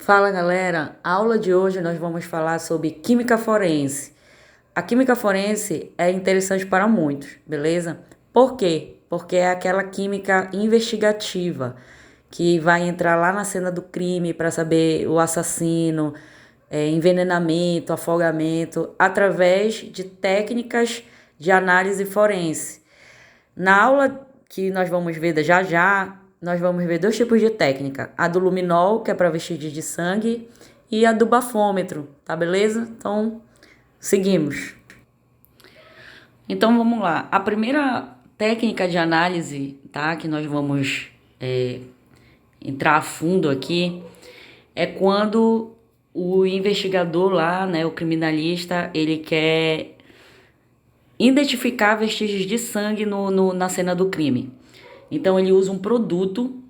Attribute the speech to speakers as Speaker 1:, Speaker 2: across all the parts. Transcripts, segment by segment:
Speaker 1: Fala galera, a aula de hoje nós vamos falar sobre química forense. A química forense é interessante para muitos, beleza? Por quê? Porque é aquela química investigativa que vai entrar lá na cena do crime para saber o assassino, envenenamento, afogamento, através de técnicas de análise forense. Na aula que nós vamos ver já já, nós vamos ver dois tipos de técnica. A do luminol, que é para vestígios de sangue, e a do bafômetro, tá beleza? Então, seguimos. Então, vamos lá. A primeira técnica de análise, tá, que nós vamos entrar a fundo aqui, é quando o investigador lá, né, o criminalista, ele quer identificar vestígios de sangue na cena do crime. Então, ele usa um produto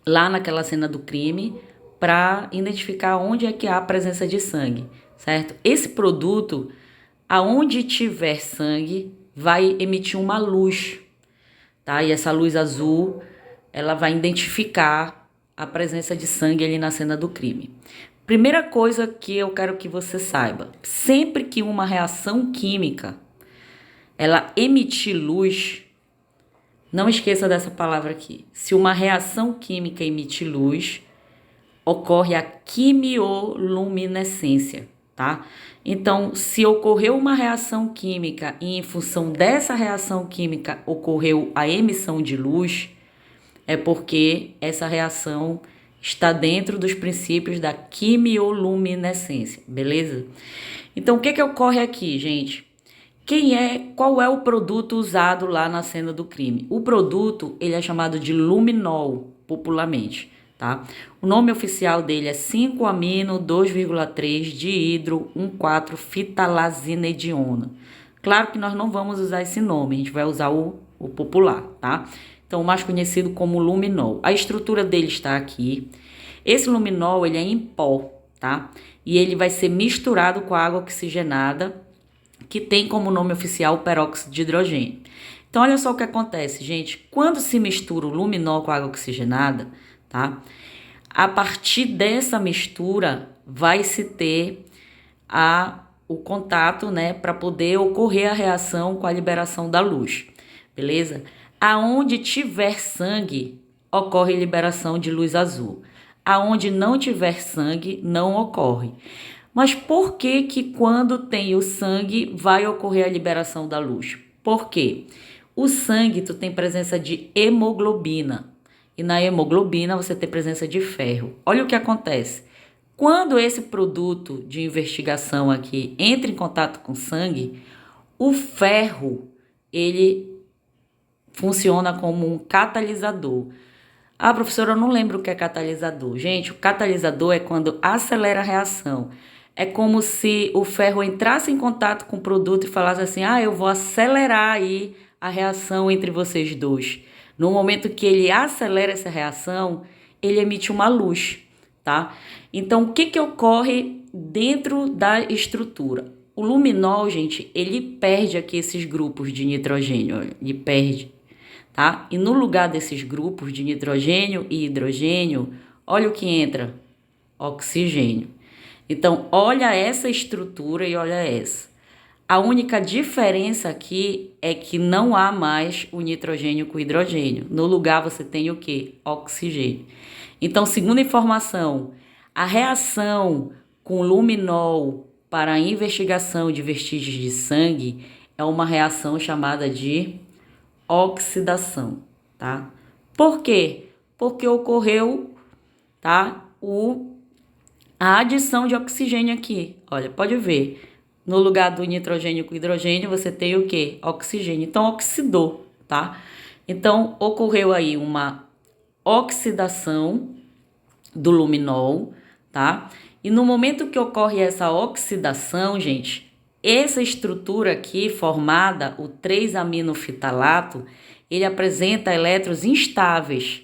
Speaker 1: lá naquela cena do crime para identificar onde é que há a presença de sangue, certo? Esse produto, aonde tiver sangue, vai emitir uma luz, tá? E essa luz azul, ela vai identificar a presença de sangue ali na cena do crime. Primeira coisa que eu quero que você saiba, sempre que uma reação química ela emitir luz, não esqueça dessa palavra aqui. Se uma reação química emitir luz, ocorre a quimioluminescência, tá? Então, se ocorreu uma reação química e em função dessa reação química ocorreu a emissão de luz, é porque essa reação está dentro dos princípios da quimioluminescência, beleza? Então, o que ocorre aqui, gente? Qual é o produto usado lá na cena do crime? O produto, ele é chamado de luminol, popularmente, tá? O nome oficial dele é 5-amino 2,3 dihidro 1,4-fitalazinediona. Claro que nós não vamos usar esse nome, a gente vai usar o popular, tá? Então, o mais conhecido como luminol. A estrutura dele está aqui. Esse luminol, ele é em pó, tá? E ele vai ser misturado com a água oxigenada, que tem como nome oficial peróxido de hidrogênio. Então, olha só o que acontece, gente. Quando se mistura o luminol com a água oxigenada, tá? A partir dessa mistura, vai se ter o contato, né? Para poder ocorrer a reação com a liberação da luz, beleza? Aonde tiver sangue, ocorre liberação de luz azul. Aonde não tiver sangue, não ocorre. Mas por que quando tem o sangue vai ocorrer a liberação da luz? Por quê? O sangue, tu tem presença de hemoglobina. E na hemoglobina você tem presença de ferro. Olha o que acontece. Quando esse produto de investigação aqui entra em contato com sangue, o ferro, ele funciona como um catalisador. Ah, professora, eu não lembro o que é catalisador. Gente, o catalisador é quando acelera a reação. É como se o ferro entrasse em contato com o produto e falasse assim, eu vou acelerar aí a reação entre vocês dois. No momento que ele acelera essa reação, ele emite uma luz, tá? Então, o que ocorre dentro da estrutura? O luminol, gente, ele perde aqui esses grupos de nitrogênio, olha, ele perde, tá? E no lugar desses grupos de nitrogênio e hidrogênio, olha o que entra, oxigênio. Então, olha essa estrutura e olha essa. A única diferença aqui é que não há mais o nitrogênio com o hidrogênio. No lugar você tem o quê? Oxigênio. Então, segunda informação, a reação com luminol para a investigação de vestígios de sangue é uma reação chamada de oxidação, tá? Por quê? Porque ocorreu, tá, a adição de oxigênio aqui. Olha, pode ver. No lugar do nitrogênio com hidrogênio, você tem o quê? Oxigênio. Então, oxidou, tá? Então, ocorreu aí uma oxidação do luminol, tá? E no momento que ocorre essa oxidação, gente, essa estrutura aqui formada, o 3-aminofitalato, ele apresenta elétrons instáveis.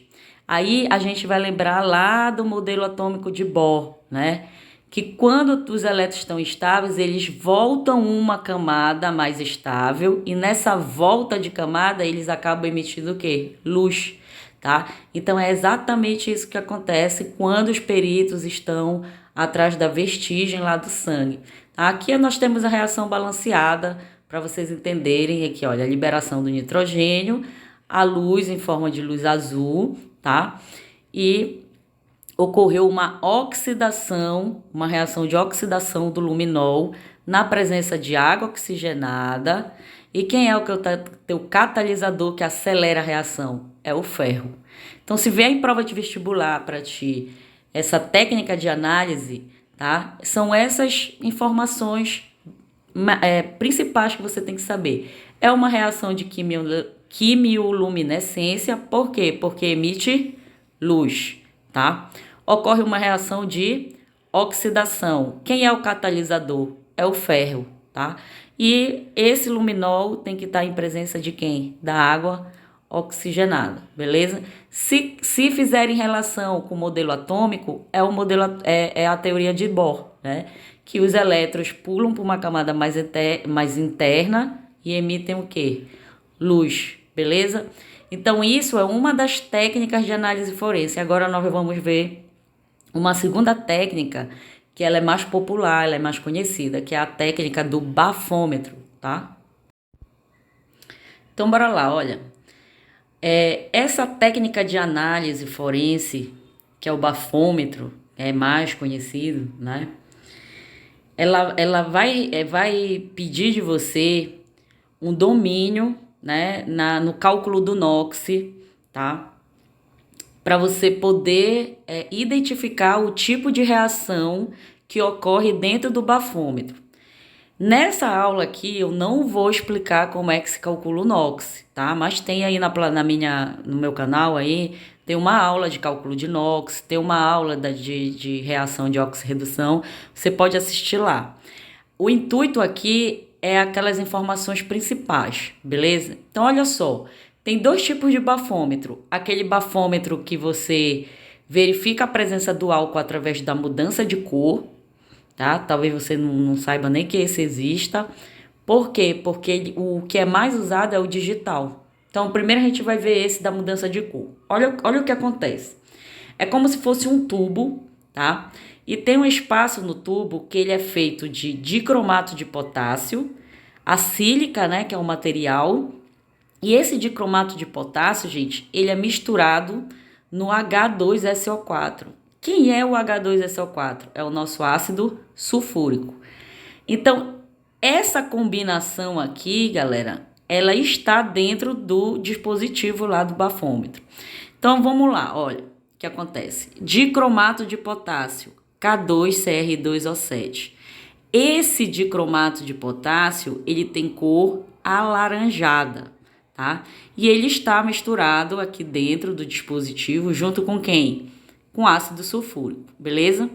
Speaker 1: Aí a gente vai lembrar lá do modelo atômico de Bohr, né? Que quando os elétrons estão estáveis, eles voltam uma camada mais estável e nessa volta de camada eles acabam emitindo o quê? Luz, tá? Então é exatamente isso que acontece quando os peritos estão atrás da vestigem lá do sangue. Tá? Aqui nós temos a reação balanceada, para vocês entenderem aqui, olha, a liberação do nitrogênio, a luz em forma de luz azul, tá? E ocorreu uma oxidação, uma reação de oxidação do luminol na presença de água oxigenada. E quem é o teu catalisador que acelera a reação? É o ferro. Então, se vier em prova de vestibular para ti essa técnica de análise, tá? São essas informações principais que você tem que saber. É uma reação de quimioluminescência, por quê? Porque emite luz, tá? Ocorre uma reação de oxidação. Quem é o catalisador? É o ferro, tá? E esse luminol tem que estar em presença de quem? Da água oxigenada, beleza? Se fizerem relação com o modelo atômico, é a teoria de Bohr, né? Que os elétrons pulam por uma camada mais interna e emitem o quê? Luz, beleza? Então, isso é uma das técnicas de análise forense. Agora nós vamos ver uma segunda técnica, que ela é mais popular, ela é mais conhecida, que é a técnica do bafômetro, tá? Então, bora lá, olha. Essa técnica de análise forense, que é o bafômetro, é mais conhecido, né? Ela vai pedir de você um domínio, né, no cálculo do NOx, tá? Para você poder identificar o tipo de reação que ocorre dentro do bafômetro. Nessa aula aqui eu não vou explicar como é que se calcula o NOx, tá? Mas tem aí no meu canal aí, tem uma aula de cálculo de NOx, tem uma aula de reação de oxirredução, você pode assistir lá. O intuito aqui é aquelas informações principais, beleza? Então olha só, tem dois tipos de bafômetro. Aquele bafômetro que você verifica a presença do álcool através da mudança de cor, tá? Talvez você não saiba nem que esse exista. Por quê? Porque o que é mais usado é o digital. Então, primeiro a gente vai ver esse da mudança de cor. Olha o que acontece. É como se fosse um tubo, tá? E tem um espaço no tubo que ele é feito de dicromato de potássio, a sílica, né, que é o material. E esse dicromato de potássio, gente, ele é misturado no H2SO4. Quem é o H2SO4? É o nosso ácido sulfúrico. Então, essa combinação aqui, galera, ela está dentro do dispositivo lá do bafômetro. Então, vamos lá, olha o que acontece. Dicromato de potássio, K2CR2O7. Esse dicromato de potássio, ele tem cor alaranjada, tá? E ele está misturado aqui dentro do dispositivo junto com quem? Com ácido sulfúrico, beleza?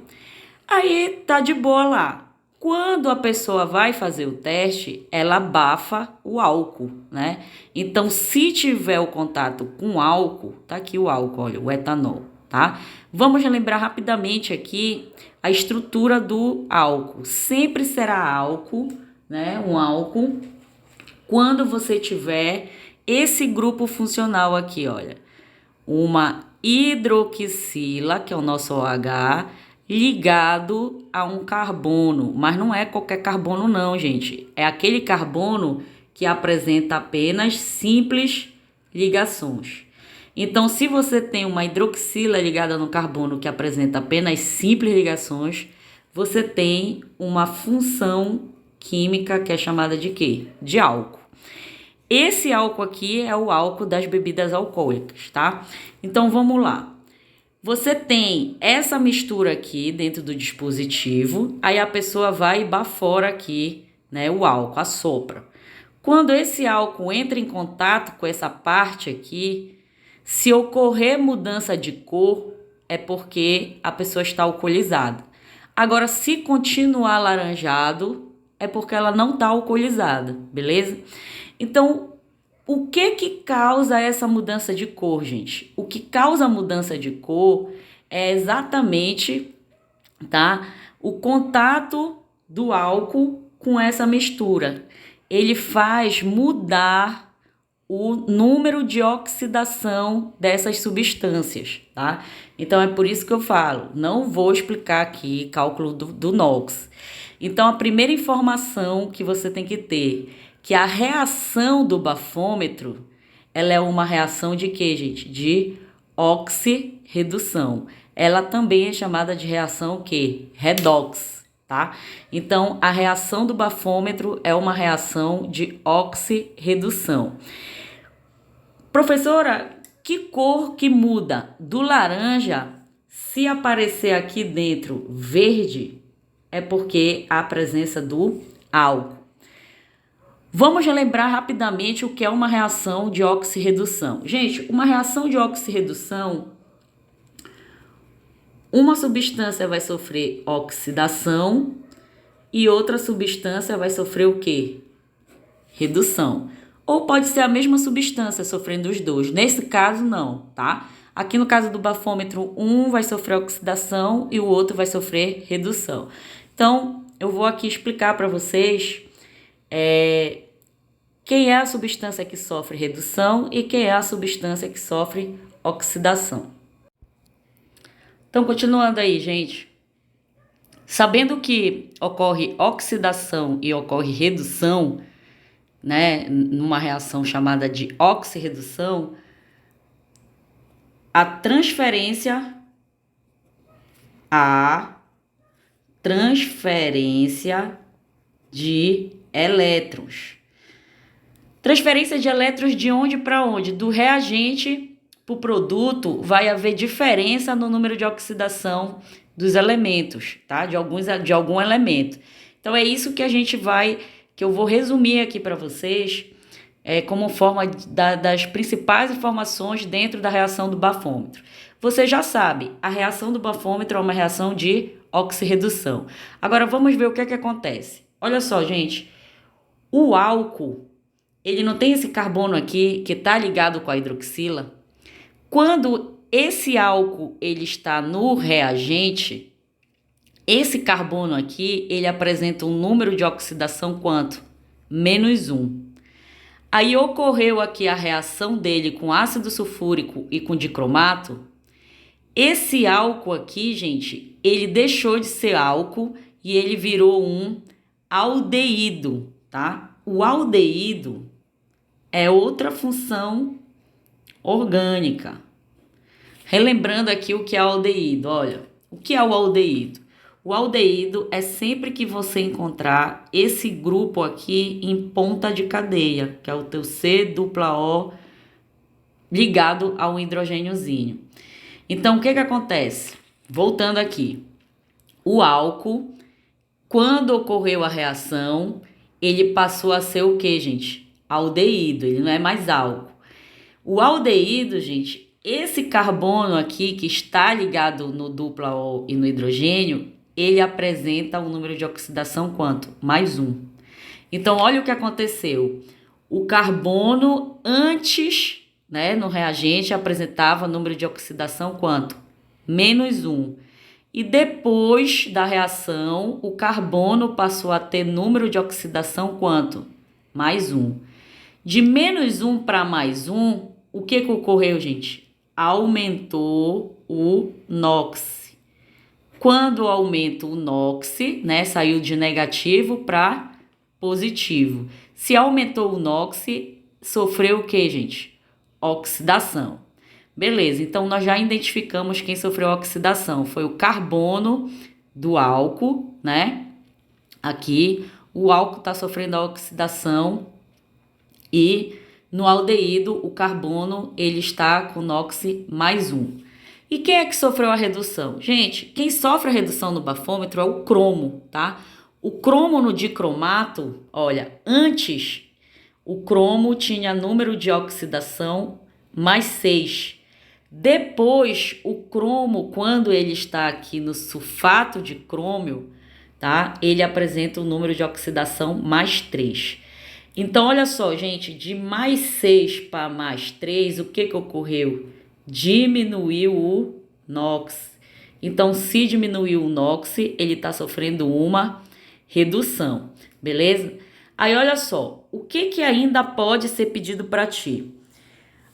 Speaker 1: Aí tá de boa lá. Quando a pessoa vai fazer o teste, ela abafa o álcool, né? Então, se tiver o contato com álcool, tá aqui o álcool, olha, o etanol, tá? Vamos lembrar rapidamente aqui a estrutura do álcool. Sempre será álcool, né? Um álcool. Quando você tiver esse grupo funcional aqui, olha, uma hidroxila, que é o nosso OH, ligado a um carbono, mas não é qualquer carbono não, gente. É aquele carbono que apresenta apenas simples ligações. Então, se você tem uma hidroxila ligada no carbono que apresenta apenas simples ligações, você tem uma função química que é chamada de quê? De álcool. Esse álcool aqui é o álcool das bebidas alcoólicas, tá? Então, vamos lá. Você tem essa mistura aqui dentro do dispositivo, aí a pessoa vai e bafora aqui, né, o álcool, assopra. Quando esse álcool entra em contato com essa parte aqui, se ocorrer mudança de cor, é porque a pessoa está alcoolizada. Agora, se continuar alaranjado, é porque ela não está alcoolizada, beleza? Então, o que causa essa mudança de cor, gente? O que causa a mudança de cor é exatamente, tá, o contato do álcool com essa mistura. Ele faz mudar o número de oxidação dessas substâncias, tá? Então, é por isso que eu falo, não vou explicar aqui cálculo do NOx. Então, a primeira informação que você tem que ter, que a reação do bafômetro, ela é uma reação de quê, gente? De oxirredução. Ela também é chamada de reação o quê? Redox, tá? Então, a reação do bafômetro é uma reação de oxirredução. Professora, que cor que muda do laranja? Se aparecer aqui dentro verde, é porque há a presença do álcool. Vamos relembrar rapidamente o que é uma reação de oxirredução. Gente, uma reação de oxirredução, uma substância vai sofrer oxidação e outra substância vai sofrer o quê? Redução. Ou pode ser a mesma substância sofrendo os dois. Nesse caso, não, tá? Aqui no caso do bafômetro, um vai sofrer oxidação e o outro vai sofrer redução. Então, eu vou aqui explicar para vocês quem é a substância que sofre redução e quem é a substância que sofre oxidação. Então, continuando aí, gente. Sabendo que ocorre oxidação e ocorre redução, né, numa reação chamada de oxirredução, a transferência de elétrons. Transferência de elétrons de onde para onde? Do reagente para o produto vai haver diferença no número de oxidação dos elementos, tá? De algum elemento. Então é isso que que eu vou resumir aqui para vocês, como forma das principais informações dentro da reação do bafômetro. Você já sabe, a reação do bafômetro é uma reação de oxirredução. Agora vamos ver o que é que acontece. Olha só, gente, o álcool, ele não tem esse carbono aqui que está ligado com a hidroxila. Quando esse álcool ele está no reagente, esse carbono aqui, ele apresenta um número de oxidação quanto? -1. Aí ocorreu aqui a reação dele com ácido sulfúrico e com dicromato. Esse álcool aqui, gente, ele deixou de ser álcool e ele virou um aldeído, tá? O aldeído é outra função orgânica. Relembrando aqui o que é aldeído, olha, o que é o aldeído? O aldeído é sempre que você encontrar esse grupo aqui em ponta de cadeia, que é o teu C-O ligado a um hidrogêniozinho. Então, o que acontece? Voltando aqui, o álcool, quando ocorreu a reação, ele passou a ser o que, gente? Aldeído, ele não é mais álcool. O aldeído, gente, esse carbono aqui que está ligado no O e no hidrogênio, ele apresenta um número de oxidação quanto? -1. Então, olha o que aconteceu. O carbono antes, né, no reagente, apresentava número de oxidação quanto? -1. E depois da reação, o carbono passou a ter número de oxidação quanto? +1. De -1 para +1, o que ocorreu, gente? Aumentou o NOx. Quando aumenta o NOx, né, saiu de negativo para positivo. Se aumentou o NOx, sofreu o que, gente? Oxidação. Beleza, então nós já identificamos quem sofreu oxidação. Foi o carbono do álcool, né? Aqui, o álcool está sofrendo a oxidação e no aldeído, o carbono, ele está com NOx +1. E quem é que sofreu a redução? Gente, quem sofre a redução no bafômetro é o cromo, tá? O cromo no dicromato, olha, antes o cromo tinha número de oxidação +6. Depois, o cromo, quando ele está aqui no sulfato de crômio, tá? Ele apresenta um número de oxidação +3. Então, olha só, gente, de +6 para +3, o que ocorreu? Diminuiu o NOx. Então, se diminuiu o NOx, ele está sofrendo uma redução, beleza? Aí olha só, o que ainda pode ser pedido para ti?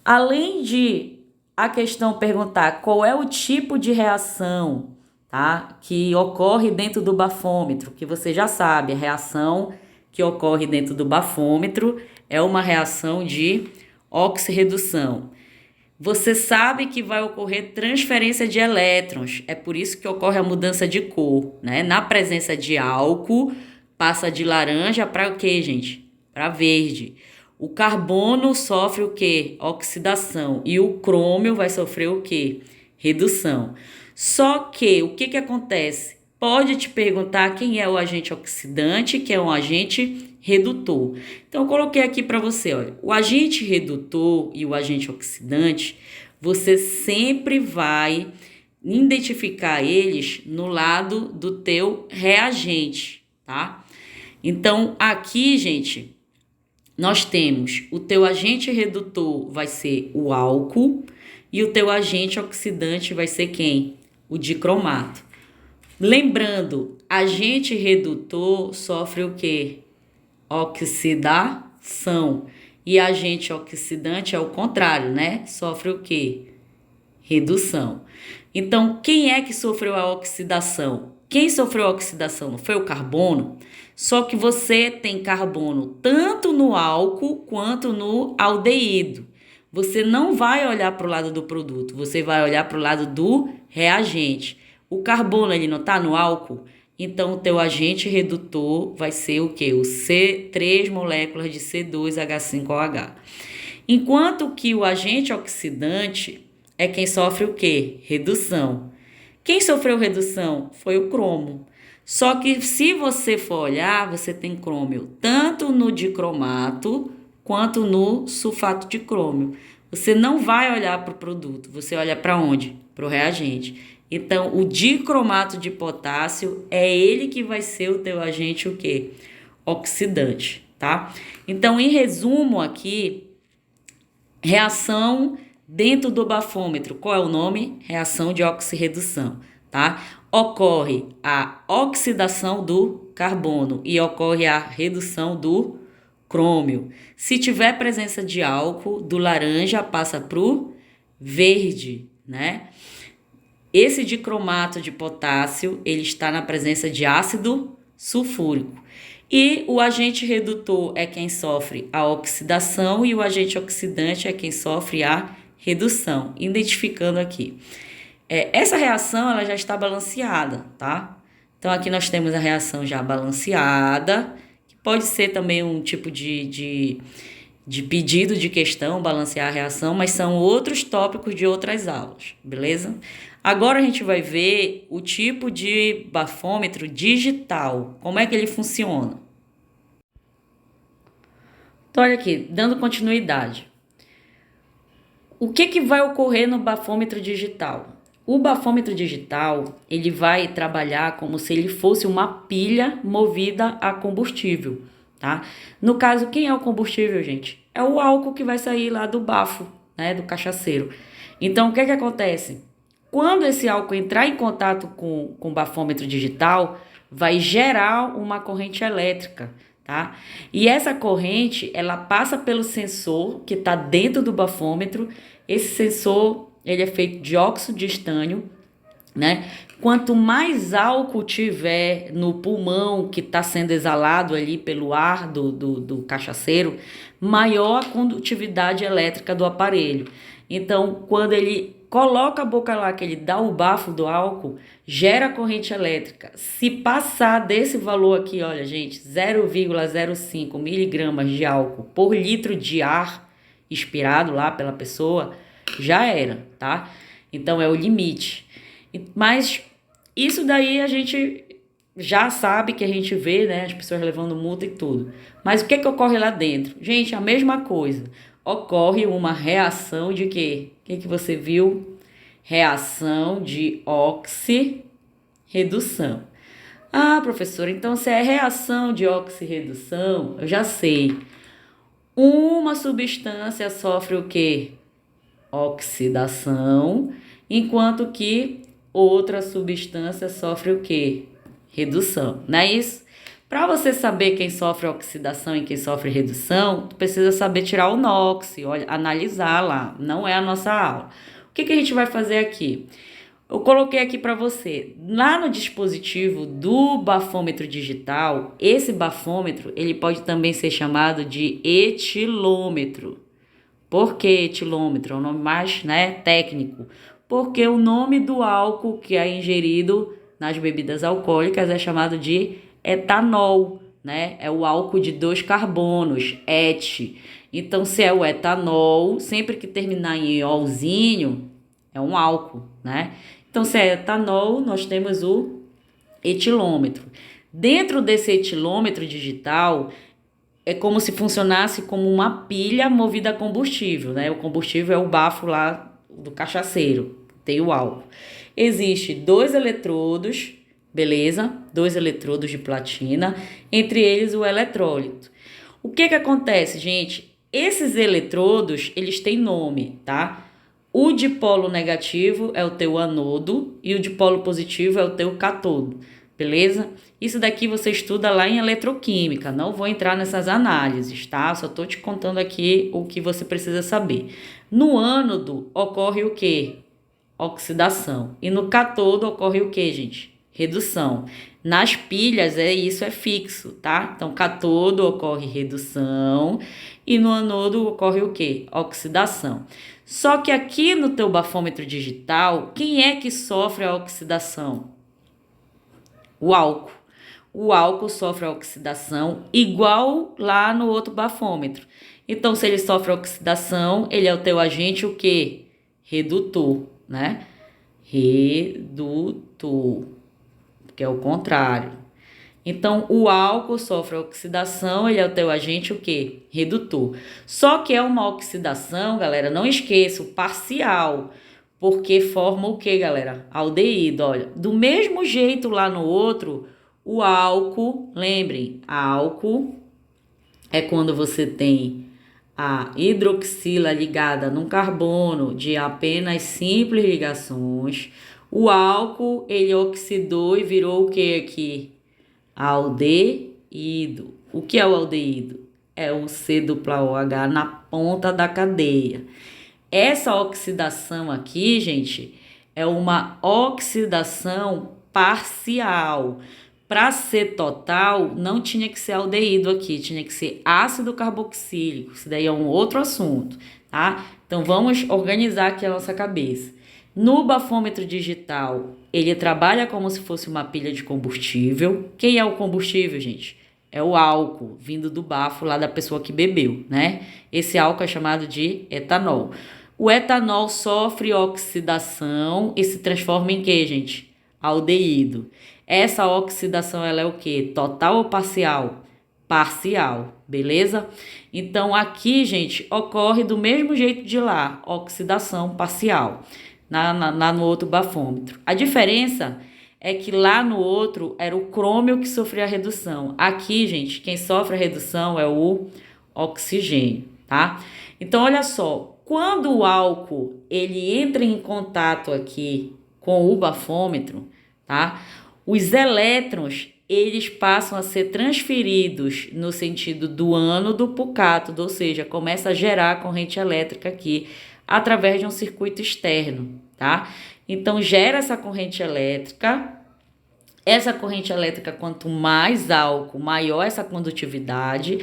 Speaker 1: Além de a questão perguntar qual é o tipo de reação, tá, que ocorre dentro do bafômetro, que você já sabe, a reação que ocorre dentro do bafômetro é uma reação de oxirredução. Você sabe que vai ocorrer transferência de elétrons, é por isso que ocorre a mudança de cor, né? Na presença de álcool, passa de laranja para o quê, gente? Para verde. O carbono sofre o quê? Oxidação. E o crômio vai sofrer o quê? Redução. Só que, o que acontece? Pode te perguntar quem é o agente oxidante, que é um agente redutor. Então, eu coloquei aqui para você, olha, o agente redutor e o agente oxidante, você sempre vai identificar eles no lado do teu reagente, tá? Então, aqui, gente, nós temos o teu agente redutor vai ser o álcool e o teu agente oxidante vai ser quem? O dicromato. Lembrando, agente redutor sofre o quê? Oxidação. E agente oxidante é o contrário, né? Sofre o quê? Redução. Então, quem é que sofreu a oxidação? Quem sofreu a oxidação não foi o carbono? Só que você tem carbono tanto no álcool quanto no aldeído. Você não vai olhar para o lado do produto, você vai olhar para o lado do reagente. O carbono ele não está no álcool, então o teu agente redutor vai ser o quê? O C3 moléculas de C2H5OH. Enquanto que o agente oxidante é quem sofre o quê? Redução. Quem sofreu redução foi o cromo. Só que se você for olhar, você tem crômio tanto no dicromato quanto no sulfato de crômio. Você não vai olhar para o produto, você olha para onde? Para o reagente. Então, o dicromato de potássio é ele que vai ser o teu agente o quê? Oxidante, tá? Então, em resumo aqui, reação dentro do bafômetro. Qual é o nome? Reação de oxirredução, tá? Ocorre a oxidação do carbono e ocorre a redução do crômio. Se tiver presença de álcool, do laranja passa pro verde, né? Esse dicromato de potássio, ele está na presença de ácido sulfúrico. E o agente redutor é quem sofre a oxidação e o agente oxidante é quem sofre a redução, identificando aqui. Essa reação ela já está balanceada, tá? Então, aqui nós temos a reação já balanceada, que pode ser também um tipo de pedido de questão, balancear a reação, mas são outros tópicos de outras aulas, beleza? Agora a gente vai ver o tipo de bafômetro digital, como é que ele funciona. Então, olha aqui, dando continuidade. O que vai ocorrer no bafômetro digital? O bafômetro digital, ele vai trabalhar como se ele fosse uma pilha movida a combustível, tá? No caso, quem é o combustível, gente? É o álcool que vai sair lá do bafo, né, do cachaceiro. Então, o que acontece? Quando esse álcool entrar em contato com o bafômetro digital, vai gerar uma corrente elétrica, tá? E essa corrente, ela passa pelo sensor que está dentro do bafômetro. Esse sensor, ele é feito de óxido de estânio, né? Quanto mais álcool tiver no pulmão que está sendo exalado ali pelo ar do cachaceiro, maior a condutividade elétrica do aparelho. Então, quando ele coloca a boca lá, que ele dá o bafo do álcool, gera corrente elétrica. Se passar desse valor aqui, olha, gente, 0,05 miligramas de álcool por litro de ar expirado lá pela pessoa, já era, tá? Então, é o limite. Mas isso daí a gente já sabe, que a gente vê, né, as pessoas levando multa e tudo. Mas o que ocorre lá dentro? Gente, a mesma coisa. Ocorre uma reação de quê? O que você viu? Reação de oxirredução. Ah, professora, então se é reação de oxirredução, eu já sei. Uma substância sofre o quê? Oxidação, enquanto que outra substância sofre o quê? Redução, não é isso? Para você saber quem sofre oxidação e quem sofre redução, tu precisa saber tirar o NOx, olha, analisar lá, não é a nossa aula. O que a gente vai fazer aqui? Eu coloquei aqui para você, lá no dispositivo do bafômetro digital, esse bafômetro, ele pode também ser chamado de etilômetro. Por que etilômetro? É o nome mais, técnico. Porque o nome do álcool que é ingerido nas bebidas alcoólicas é chamado de etanol, né? É o álcool de 2 carbonos, et. Então, se é o etanol, sempre que terminar em olzinho, é um álcool, né? Então, se é etanol, nós temos o etilômetro. Dentro desse etilômetro digital, é como se funcionasse como uma pilha movida a combustível, né? O combustível é o bafo lá do cachaceiro, tem o álcool. Existe 2 eletrodos, beleza? 2 eletrodos de platina, entre eles o eletrólito. O que acontece, gente? Esses eletrodos, eles têm nome, tá? O dipolo negativo é o teu anodo e o dipolo positivo é o teu catodo, beleza? Isso daqui você estuda lá em eletroquímica, não vou entrar nessas análises, tá? Só tô te contando aqui o que você precisa saber. No ânodo ocorre o quê? Oxidação. E no catodo ocorre o quê, gente? Redução. Nas pilhas, isso é fixo, tá? Então, catodo ocorre redução e no anodo ocorre o quê? Oxidação. Só que aqui no teu bafômetro digital, quem é que sofre a oxidação? O álcool. O álcool sofre a oxidação igual lá no outro bafômetro. Então, se ele sofre a oxidação, ele é o teu agente o quê? Redutor, né? Redutor, que é o contrário. Então, o álcool sofre oxidação, ele é o teu agente o quê? Redutor. Só que é uma oxidação, galera, não esqueça, parcial, porque forma o quê, galera? Aldeído, olha. Do mesmo jeito lá no outro, o álcool, lembrem, álcool é quando você tem a hidroxila ligada num carbono de apenas simples ligações. O álcool, ele oxidou e virou o que aqui? Aldeído. O que é o aldeído? É o C-OH na ponta da cadeia. Essa oxidação aqui, gente, é uma oxidação parcial. Para ser total, não tinha que ser aldeído aqui, tinha que ser ácido carboxílico. Isso daí é um outro assunto, tá? Então, vamos organizar aqui a nossa cabeça. No bafômetro digital, ele trabalha como se fosse uma pilha de combustível. Quem é o combustível, gente? É o álcool, vindo do bafo lá da pessoa que bebeu, né? Esse álcool é chamado de etanol. O etanol sofre oxidação e se transforma em quê, gente? Aldeído. Essa oxidação, ela é o quê? Total ou parcial? Parcial, beleza? Então, aqui, gente, ocorre do mesmo jeito de lá, oxidação parcial, no outro bafômetro. A diferença é que lá no outro era o crômio que sofria a redução. Aqui, gente, quem sofre a redução é o oxigênio, tá? Então, olha só, quando o álcool, ele entra em contato aqui com o bafômetro, tá? Os elétrons, eles passam a ser transferidos no sentido do ânodo para o cátodo, ou seja, começa a gerar corrente elétrica aqui através de um circuito externo, tá? Então, gera essa corrente elétrica. Essa corrente elétrica, quanto mais álcool, maior essa condutividade,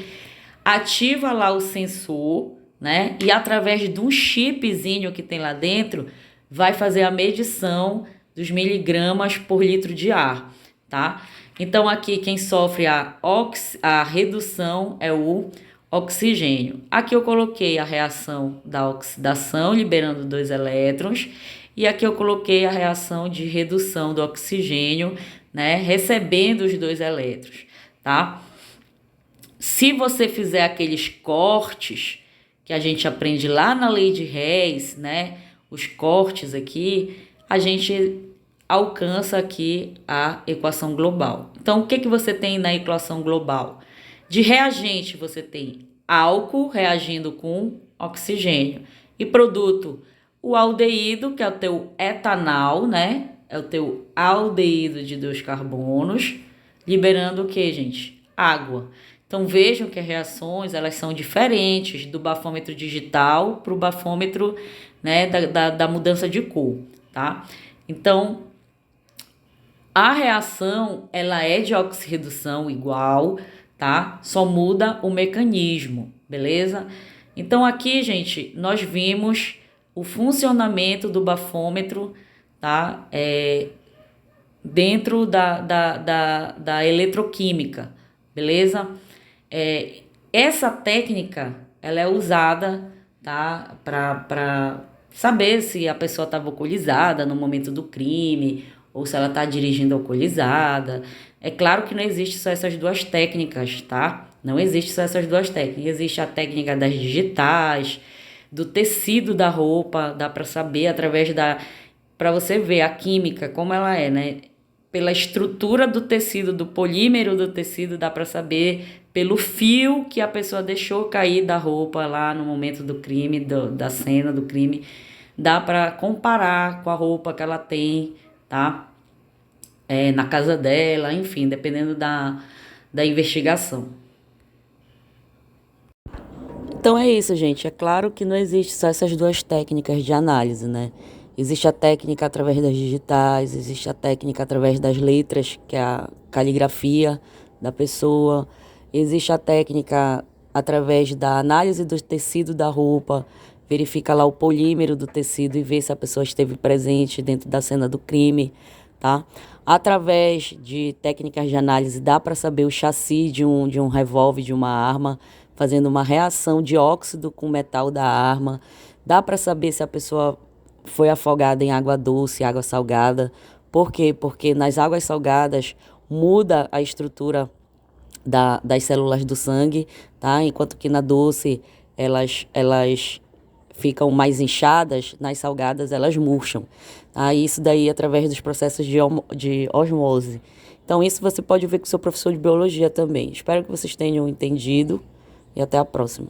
Speaker 1: ativa lá o sensor, né? E através de um chipzinho que tem lá dentro, vai fazer a medição dos miligramas por litro de ar, tá? Então, aqui quem sofre a redução é o oxigênio. Aqui eu coloquei a reação da oxidação, liberando 2 elétrons, e aqui eu coloquei a reação de redução do oxigênio, né, recebendo os 2 elétrons, tá? Se você fizer aqueles cortes que a gente aprende lá na lei de Hess, né, os cortes aqui, a gente alcança aqui a equação global. Então, o que você tem na equação global? De reagente, você tem álcool reagindo com oxigênio. E produto, o aldeído, que é o teu etanol, né? É o teu aldeído de 2 carbonos, liberando o que, gente? água. Então vejam que as reações elas são diferentes do bafômetro digital para o bafômetro, né, da mudança de cor, tá? Então a reação ela é de oxirredução igual, tá? Só muda o mecanismo, beleza? Então aqui, gente, nós vimos o funcionamento do bafômetro, tá? Dentro da eletroquímica, beleza? Essa técnica, ela é usada, tá? Para saber se a pessoa estava alcoolizada no momento do crime ou se ela está dirigindo alcoolizada. É claro que não existe só essas duas técnicas, tá? Não existe só essas duas técnicas. Existe a técnica das digitais, do tecido da roupa, dá para saber através para você ver a química, como ela é, né? Pela estrutura do tecido, do polímero do tecido, dá para saber pelo fio que a pessoa deixou cair da roupa lá no momento do crime, da cena do crime. Dá para comparar com a roupa que ela tem, tá? Na casa dela, enfim, dependendo da investigação. Então é isso, gente. É claro que não existe só essas duas técnicas de análise, né? Existe a técnica através das digitais, existe a técnica através das letras, que é a caligrafia da pessoa, existe a técnica através da análise do tecido da roupa, verifica lá o polímero do tecido e vê se a pessoa esteve presente dentro da cena do crime, tá? Através de técnicas de análise dá para saber o chassi de um revólver, de uma arma, fazendo uma reação de óxido com metal da arma. Dá para saber se a pessoa foi afogada em água doce, água salgada. Por quê? Porque nas águas salgadas muda a estrutura das células do sangue, tá? Enquanto que na doce elas ficam mais inchadas, nas salgadas elas murcham. Tá? Isso daí através dos processos de osmose. Então isso você pode ver com o seu professor de biologia também. Espero que vocês tenham entendido e até a próxima.